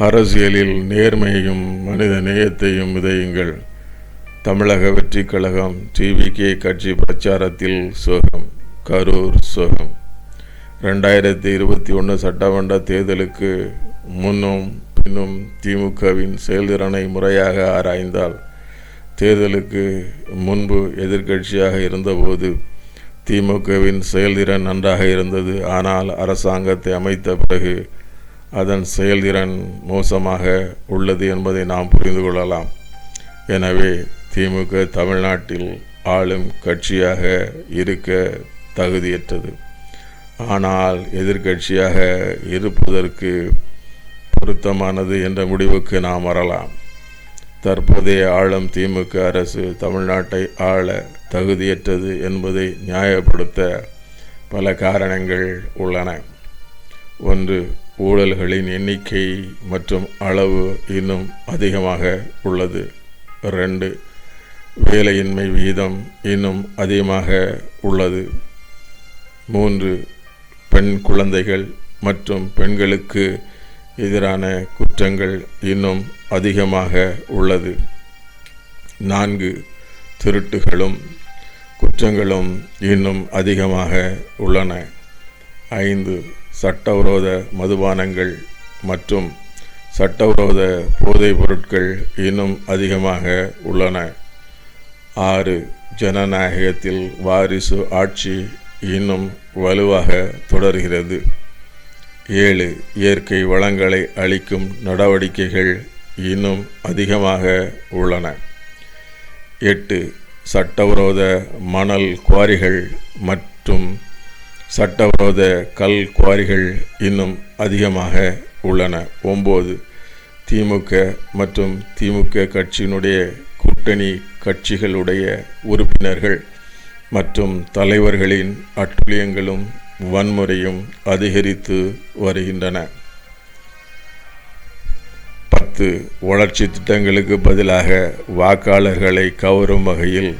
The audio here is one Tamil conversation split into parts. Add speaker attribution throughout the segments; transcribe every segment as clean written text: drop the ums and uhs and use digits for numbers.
Speaker 1: அரசியலில் நேர்மையையும் மனித நேயத்தையும் விதையுங்கள். தமிழக வெற்றிக் கழகம் டிவிகே கட்சி பிரச்சாரத்தில் சோகம். கரூர் சோகம். 2021 சட்டமன்ற தேர்தலுக்கு முன்னும் பின்னும் திமுகவின் செயல்திறனை முறையாக ஆராய்ந்தால், தேர்தலுக்கு முன்பு எதிர்க்கட்சியாக இருந்தபோது திமுகவின் செயல்திறன் நன்றாக இருந்தது. ஆனால் அரசாங்கத்தை அமைத்த பிறகு அதன் செயல்திறன் மோசமாக உள்ளது என்பதை நாம் புரிந்து கொள்ளலாம். எனவே திமுக தமிழ்நாட்டில் ஆளும் கட்சியாக இருக்க தகுதியற்றது. ஆனால் எதிர்க்கட்சியாக இருப்பதற்கு பொருத்தமானது என்ற முடிவுக்கு நாம் வரலாம். தற்போதைய ஆளும் திமுக அரசு தமிழ்நாட்டை ஆள தகுதியற்றது என்பதை நியாயப்படுத்த பல காரணங்கள் உள்ளன. 1. ஊழல்களின் எண்ணிக்கை மற்றும் அளவு இன்னும் அதிகமாக உள்ளது. 2. வேலையின்மை விகிதம் இன்னும் அதிகமாக உள்ளது. 3. பெண் குழந்தைகள் மற்றும் பெண்களுக்கு எதிரான குற்றங்கள் இன்னும் அதிகமாக உள்ளது. 4. திருட்டுகளும் குற்றங்களும் இன்னும் அதிகமாக உள்ளன. 5. சட்டவிரோத மதுபானங்கள் மற்றும் சட்டவிரோத போதைப் பொருட்கள் இன்னும் அதிகமாக உள்ளன. 6. ஜனநாயகத்தில் வாரிசு ஆட்சி இன்னும் வலுவாக தொடர்கிறது. 7. இயற்கை வளங்களை அழிக்கும் நடவடிக்கைகள் இன்னும் அதிகமாக உள்ளன. 8. சட்டவிரோத மணல் குவாரிகள் மற்றும் சட்டவிரோத கல் குவாரிகள் இன்னும் அதிகமாக உள்ளன. 9. திமுக மற்றும் திமுக கட்சியினுடைய கூட்டணி கட்சிகளுடைய உறுப்பினர்கள் மற்றும் தலைவர்களின் அட்டூழியங்களும் வன்முறையும் அதிகரித்து வருகின்றன. 10. வளர்ச்சி திட்டங்களுக்கு பதிலாக வாக்காளர்களை கவரும் வகையில்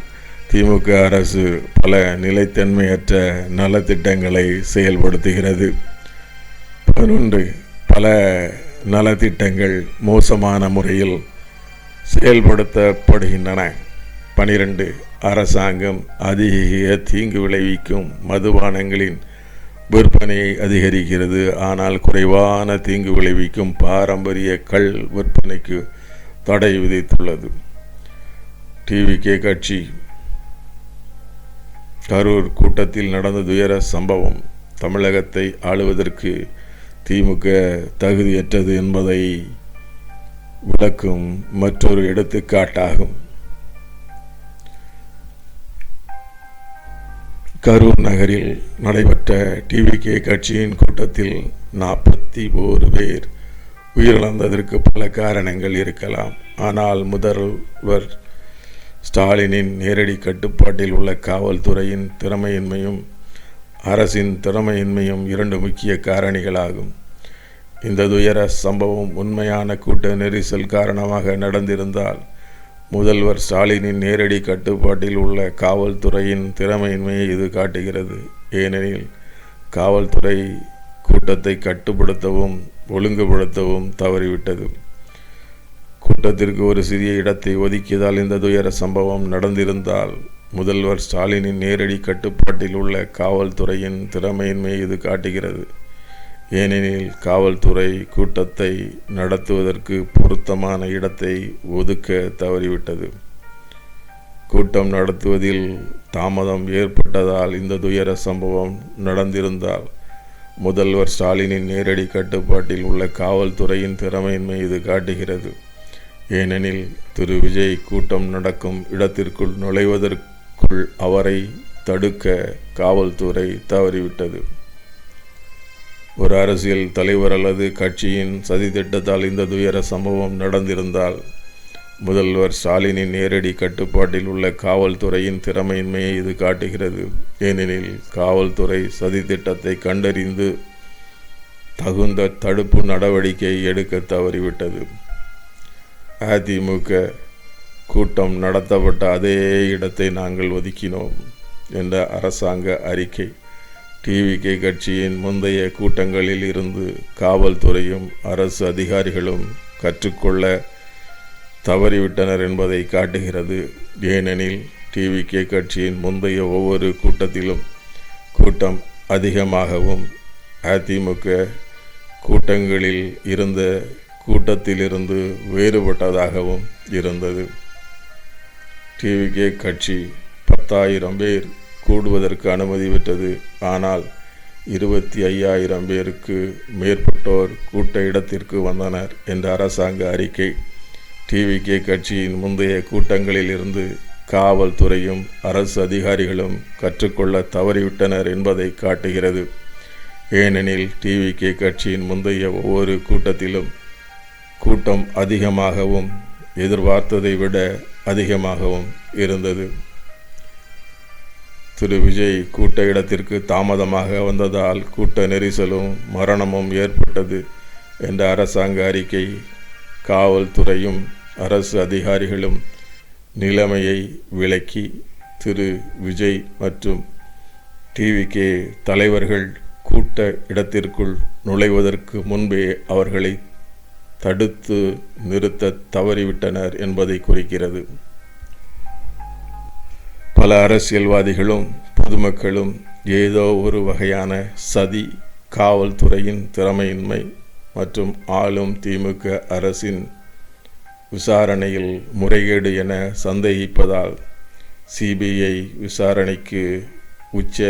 Speaker 1: திமுக அரசு பல நிலைத்தன்மையற்ற நலத்திட்டங்களை செயல்படுத்துகிறது. 11. பல நலத்திட்டங்கள் மோசமான முறையில் செயல்படுத்தப்படுகின்றன. 12. அரசாங்கம் அதிக தீங்கு விளைவிக்கும் மதுபானங்களின் விற்பனையை அதிகரிக்கிறது. ஆனால் குறைவான தீங்கு விளைவிக்கும் பாரம்பரிய கள் விற்பனைக்கு தடை விதித்துள்ளது. டிவிகே கட்சி கரூர் கூட்டத்தில் நடந்த துயர சம்பவம் தமிழகத்தை ஆளுவதற்கு திமுக தகுதியற்றது என்பதை விளக்கும் மற்றொரு எடுத்துக்காட்டாகும். கரூர் நகரில் நடைபெற்ற டிவிகே கட்சியின் கூட்டத்தில் 41 பேர் உயிரிழந்ததற்கு பல காரணங்கள் இருக்கலாம். ஆனால் முதல்வர் ஸ்டாலினின் நேரடி கட்டுப்பாட்டில் உள்ள காவல்துறையின் திறமையின்மையும் அரசின் திறமையின்மையும் 2 முக்கிய காரணிகளாகும். இந்த துயர சம்பவம் உண்மையான கூட்ட நெரிசல் காரணமாக நடந்திருந்தால் முதல்வர் ஸ்டாலினின் நேரடி கட்டுப்பாட்டில் உள்ள காவல்துறையின் திறமையின்மையை இது காட்டுகிறது. ஏனெனில் காவல்துறை கூட்டத்தை கட்டுப்படுத்தவும் ஒழுங்குபடுத்தவும் தவறிவிட்டது. கூட்டத்திற்கு ஒரு சிறிய இடத்தை ஒதுக்கியதால் இந்த துயர சம்பவம் நடந்திருந்தால் முதல்வர் ஸ்டாலினின் நேரடி கட்டுப்பாட்டில் உள்ள காவல்துறையின் திறமையின்மையை இது காட்டுகிறது. ஏனெனில் காவல்துறை கூட்டத்தை நடத்துவதற்கு பொருத்தமான இடத்தை ஒதுக்க தவறிவிட்டது. கூட்டம் நடத்துவதில் தாமதம் ஏற்பட்டதால் இந்த துயர சம்பவம் நடந்திருந்தால் முதல்வர் ஸ்டாலினின் நேரடி கட்டுப்பாட்டில் உள்ள காவல்துறையின் திறமையின்மை இது காட்டுகிறது. ஏனெனில் திரு விஜய் கூட்டம் நடக்கும் இடத்திற்குள் நுழைவதற்குள் அவரை தடுக்க காவல்துறை தவறிவிட்டது. ஒரு அரசியல் தலைவர் அல்லது கட்சியின் சதித்திட்டத்தால் இந்த துயர சம்பவம் நடந்திருந்தால் முதல்வர் ஸ்டாலினின் நேரடி கட்டுப்பாட்டில் உள்ள காவல்துறையின் திறமையின்மையை இது காட்டுகிறது. ஏனெனில் காவல்துறை சதித்திட்டத்தை கண்டறிந்து தகுந்த தடுப்பு நடவடிக்கை எடுக்க தவறிவிட்டது. அதிமுக கூட்டம் நடத்தப்பட்ட அதே இடத்தை நாங்கள் ஒதுக்கினோம் என்ற அரசாங்க அறிக்கை டிவிகே கட்சியின் முந்தைய கூட்டங்களில் இருந்து காவல்துறையும் அரசு அதிகாரிகளும் கற்றுக்கொள்ள தவறிவிட்டனர் என்பதை காட்டுகிறது. ஏனெனில் டிவிகே கட்சியின் முந்தைய ஒவ்வொரு கூட்டத்திலும் கூட்டம் அதிகமாகவும் அதிமுக கூட்டங்களில் இருந்த கூட்டத்திலிருந்து வேறுபட்டதாகவும் இருந்தது. டிவிகே கட்சி 10,000 பேர் கூடுவதற்கு அனுமதி பெற்றது. ஆனால் 25,000 பேருக்கு மேற்பட்டோர் கூட்ட இடத்திற்கு வந்தனர் என்ற அரசாங்க அறிக்கை டிவிகே கட்சியின் முந்தைய கூட்டங்களில் இருந்து காவல்துறையும் அரசு அதிகாரிகளும் கற்றுக்கொள்ள தவறிவிட்டனர் என்பதை காட்டுகிறது. ஏனெனில் டிவிகே கட்சியின் முந்தைய ஒவ்வொரு கூட்டத்திலும் கூட்டம் அதிகமாகவும் எதிர்பார்த்ததை விட அதிகமாகவும் இருந்தது. திரு விஜய் கூட்ட இடத்திற்கு தாமதமாக வந்ததால் கூட்ட நெரிசலும் மரணமும் ஏற்பட்டது என்ற அரசாங்க அறிக்கை காவல்துறையும் அரசு அதிகாரிகளும் நிலைமையை விளக்கி திரு விஜய் மற்றும் டிவிகே தலைவர்கள் கூட்ட இடத்திற்குள் நுழைவதற்கு முன்பே அவர்களை தடுத்து நிறுத்த தவறிவிட்டனர் என்பதை குறிக்கிறது. பல அரசியல்வாதிகளும் பொதுமக்களும் ஏதோ ஒரு வகையான சதி, காவல்துறையின் திறமையின்மை மற்றும் ஆளும் திமுக அரசின் விசாரணையில் முறைகேடு என சந்தேகிப்பதால் சிபிஐ விசாரணைக்கு உச்ச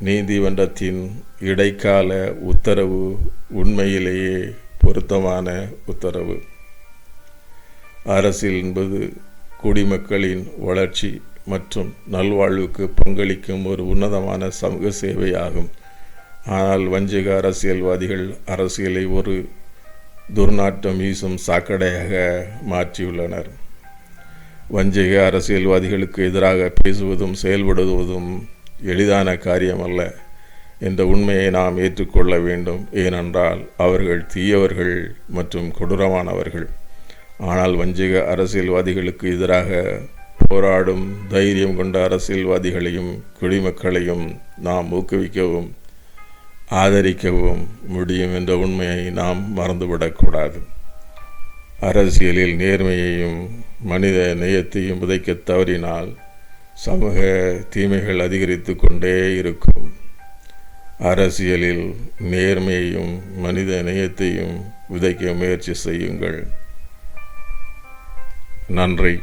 Speaker 1: நீதிமன்றத்தின் இடைக்கால உத்தரவு உண்மையிலேயே பொருத்தமான உத்தரவு. அரசியல் என்பது குடிமக்களின் வளர்ச்சி மற்றும் நல்வாழ்வுக்கு பங்களிக்கும் ஒரு உன்னதமான சமூக சேவையாகும். ஆனால் வஞ்சக அரசியல்வாதிகள் அரசியலை ஒரு துர்நாற்றம் வீசும் சாக்கடையாக மாற்றியுள்ளனர். வஞ்சக அரசியல்வாதிகளுக்கு எதிராக பேசுவதும் செயல்படுவதும் எளிதான காரியமல்ல என்ற உண்மையை நாம் ஏற்றுக்கொள்ள வேண்டும். ஏனென்றால் அவர்கள் தீயவர்கள் மற்றும் கொடூரமானவர்கள். ஆனால் வஞ்சக அரசியல்வாதிகளுக்கு எதிராக போராடும் தைரியம் கொண்ட அரசியல்வாதிகளையும் குடிமக்களையும் நாம் ஊக்குவிக்கவும் ஆதரிக்கவும் முடியும் என்ற உண்மையை நாம் மறந்துவிடக்கூடாது. அரசியலில் நேர்மையையும் மனித நேயத்தையும் விதைக்க தவறினால் சமூக தீமைகள் அதிகரித்து கொண்டே இருக்கும். அரசியலில் நேர்மையையும் மனித நேயத்தையும் விதைக்க முயற்சி செய்யுங்கள். நன்றி.